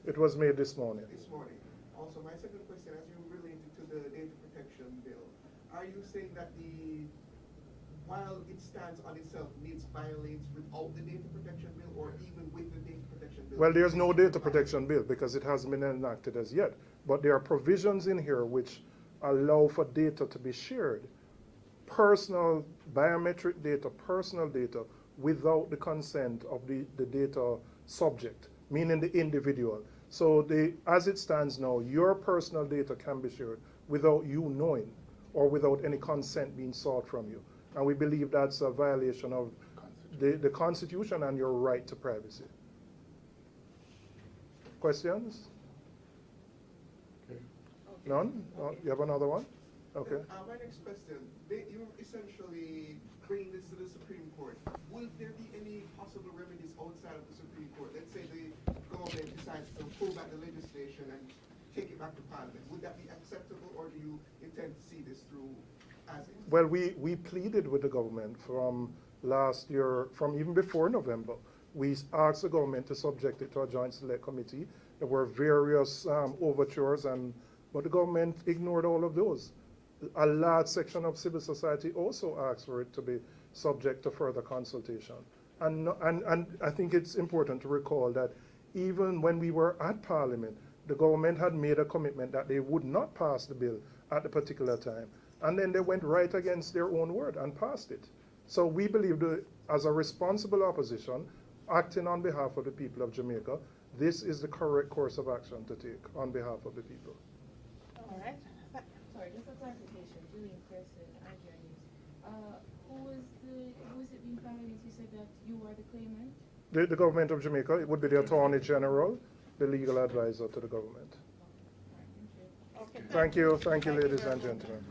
It was made this morning. This morning. Also, my second question, as you relate it to the data protection bill, are you saying that while it stands on itself, needs violates without the data protection bill, or even with the data protection bill? Well, there's no data protection bill because it hasn't been enacted as yet. But there are provisions in here which allow for data to be shared. Personal biometric data, personal data, without the consent of the data subject, meaning the individual. So as it stands now, your personal data can be shared without you knowing or without any consent being sought from you. And we believe that's a violation of the Constitution and your right to privacy. Questions? Okay. None? Oh, you have another one? Okay. My next question, you're essentially bringing this to the Supreme Court. Will there be any possible remedies outside of the Supreme Court? Let's say the government decides to pull back the legislation and take it back to Parliament. Would that be acceptable, or do you intend to see this through as is? Well, we pleaded with the government from last year, from even before November. We asked the government to subject it to a joint select committee. There were various overtures, but the government ignored all of those. A large section of civil society also asked for it to be subject to further consultation. And I think it's important to recall that even when we were at Parliament, the government had made a commitment that they would not pass the bill at a particular time. And then they went right against their own word and passed it. So we believe that as a responsible opposition, acting on behalf of the people of Jamaica, this is the correct course of action to take on behalf of the people. All right. Sorry, just a clarification. Julian Pearson, IGR News. Who is it being filed against? You said that you are the claimant? The government of Jamaica, it would be the Attorney General, the legal advisor to the government. All right, thank you. Thank you, ladies and gentlemen.